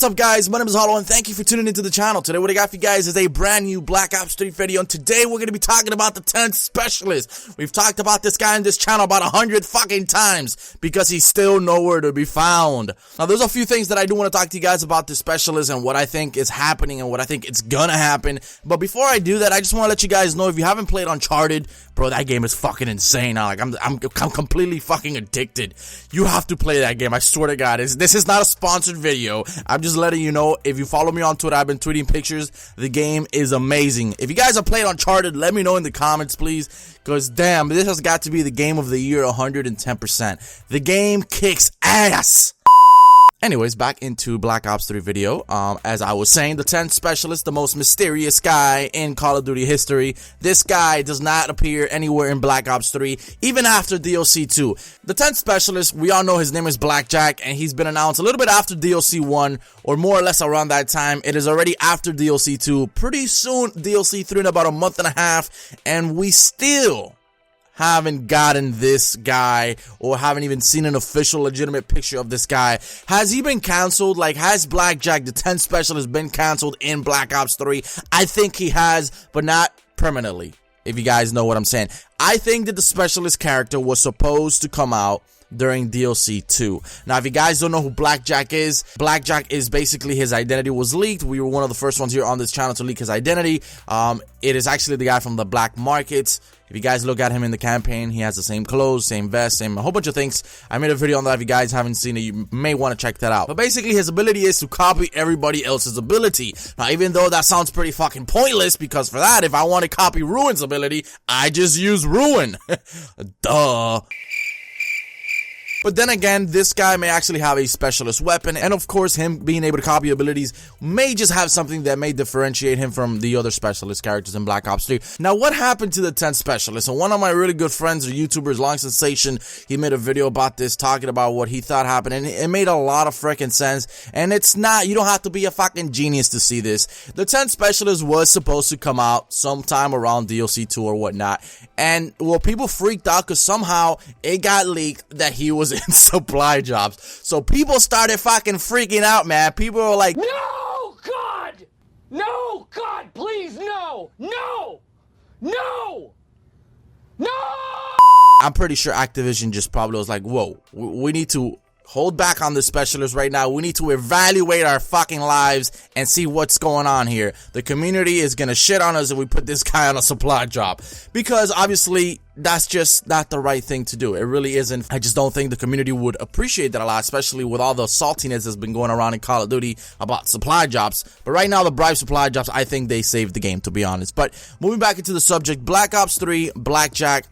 up, guys? My name is Hollow, and thank you for tuning into the channel. Today, what I got for you guys is a brand new Black Ops 3 video, and today we're going to be talking about the 10th Specialist. We've talked about this guy in this channel about 100 fucking times because he's still nowhere to be found. Now, there's a few things that I do want to talk to you guys about this Specialist and what I think is happening and what I think it's gonna happen. But before I do that, I just want to let you guys know, if you haven't played Uncharted, bro, that game is fucking insane now. Like, I'm completely fucking addicted. You have to play that game. I swear to God. This is not a sponsored video. I'm just letting you know. If you follow me on Twitter, I've been tweeting pictures. The game is amazing. If you guys have played Uncharted, let me know in the comments, please. Because, damn, this has got to be the game of the year 110%. The game kicks ass. Anyways, back into Black Ops 3 video. As I was saying, the 10th Specialist, the most mysterious guy in Call of Duty history. This guy does not appear anywhere in Black Ops 3, even after DLC 2. The 10th Specialist, we all know his name is BLACKJACK, and he's been announced a little bit after DLC 1, or more or less around that time. It is already after DLC 2. Pretty soon, DLC 3 in about a month and a half, and we still haven't gotten this guy, or haven't even seen an official legitimate picture of this guy. Has he been canceled? Like, has BLACKJACK, the 10th Specialist, been canceled in Black Ops 3? I think he has, but not permanently, if you guys know what I'm saying. I think that the Specialist character was supposed to come out during DLC 2. Now, if you guys don't know who BLACKJACK is basically, his identity was leaked. We were one of the first ones here on this channel to leak his identity. It is actually the guy from the black markets. If you guys look at him in the campaign, he has the same clothes, same vest, same a whole bunch of things. I made a video on that. If you guys haven't seen it, you may want to check that out. But basically, his ability is to copy everybody else's ability. Now, even though that sounds pretty fucking pointless, because for that, if I want to copy Ruin's ability, I just use Ruin. Duh. But then again, this guy may actually have a specialist weapon, and of course, him being able to copy abilities may just have something that may differentiate him from the other specialist characters in Black Ops 3. Now, what happened to the 10th Specialist? And one of my really good friends or YouTubers, Long Sensation, he made a video about this, talking about what he thought happened, and it made a lot of freaking sense. And it's not, you don't have to be a fucking genius to see this. The 10th Specialist was supposed to come out sometime around DLC 2 or whatnot, and well, people freaked out because somehow it got leaked that he was in supply jobs. So people started fucking freaking out, man. People were like, no, God! No, God, please, no! No! No! No! I'm pretty sure Activision just probably was like, whoa, we need to hold back on the Specialist right now. We need to evaluate our fucking lives and see what's going on here. The community is gonna shit on us if we put this guy on a supply job, because obviously that's just not the right thing to do. It really isn't. I just don't think the community would appreciate that a lot, especially with all the saltiness that's been going around in Call of Duty about supply jobs. But right now, the bribe supply jobs, I think they saved the game, to be honest. But moving back into the subject, Black Ops 3, BLACKJACK,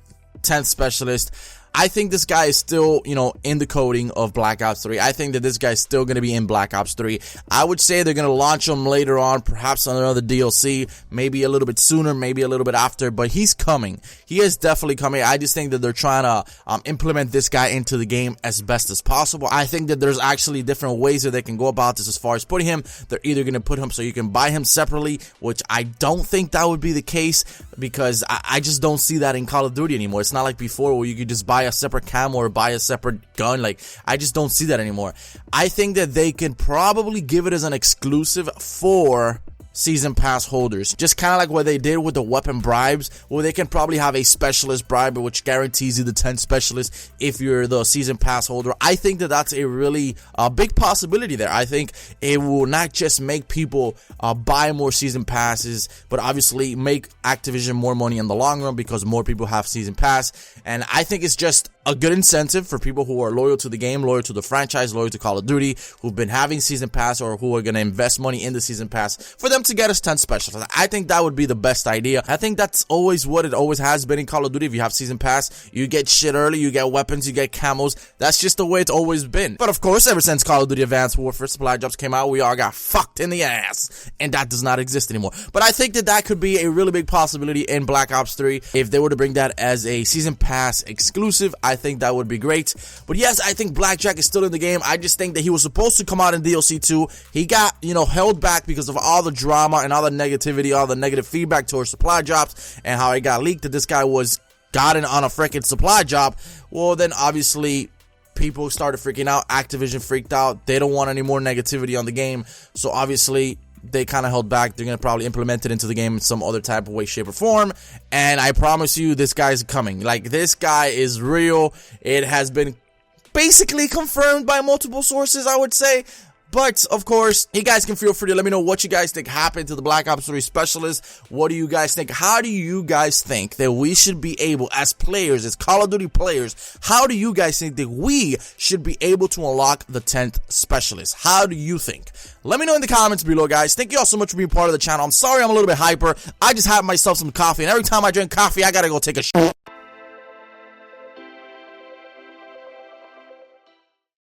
10th Specialist. I think this guy is still, you know, in the coding of Black Ops 3. I think that this guy is still going to be in Black Ops 3. I would say they're going to launch him later on, perhaps on another DLC, maybe a little bit sooner, maybe a little bit after, but he's coming. He is definitely coming. I just think that they're trying to implement this guy into the game as best as possible. I think that there's actually different ways that they can go about this as far as putting him. They're either going to put him so you can buy him separately, which I don't think that would be the case, because I just don't see that in Call of Duty anymore. It's not like before where you could just buy a separate camo or buy a separate gun. Like, I just don't see that anymore. I think that they can probably give it as an exclusive for season pass holders, just kind of like what they did with the weapon bribes, where they can probably have a specialist bribe which guarantees you the 10th Specialist if you're the season pass holder. I think that that's a really big possibility there. I think it will not just make people buy more season passes, but obviously make Activision more money in the long run, because more people have season pass. And I think it's just a good incentive for people who are loyal to the game, loyal to the franchise, loyal to Call of Duty, who've been having season pass or who are going to invest money in the season pass, for them to get us 10 Specialists. I think that would be the best idea. I think that's always what it always has been in Call of Duty. If you have season pass, you get shit early, you get weapons, you get camos. That's just the way it's always been. But of course, ever since Call of Duty Advanced Warfare supply jobs came out, we all got fucked in the ass, and that does not exist anymore. But I think that that could be a really big possibility in Black Ops 3. If they were to bring that as a season pass exclusive, I think that would be great. But yes, I think BLACKJACK is still in the game. I just think that he was supposed to come out in DLC 2. He got, you know, held back because of all the drama and all the negativity, all the negative feedback towards supply jobs, and how it got leaked that this guy was gotten on a freaking supply job. Well, then obviously people started freaking out. Activision freaked out. They don't want any more negativity on the game. So obviously, they kind of held back. They're going to probably implement it into the game in some other type of way, shape, or form. And I promise you, this guy's coming. Like, this guy is real. It has been basically confirmed by multiple sources, I would say. But, of course, you guys can feel free to let me know what you guys think happened to the Black Ops 3 Specialist. What do you guys think? How do you guys think that we should be able, as players, as Call of Duty players, how do you guys think that we should be able to unlock the 10th Specialist? How do you think? Let me know in the comments below, guys. Thank you all so much for being part of the channel. I'm sorry I'm a little bit hyper. I just had myself some coffee, and every time I drink coffee, I gotta go take a shit.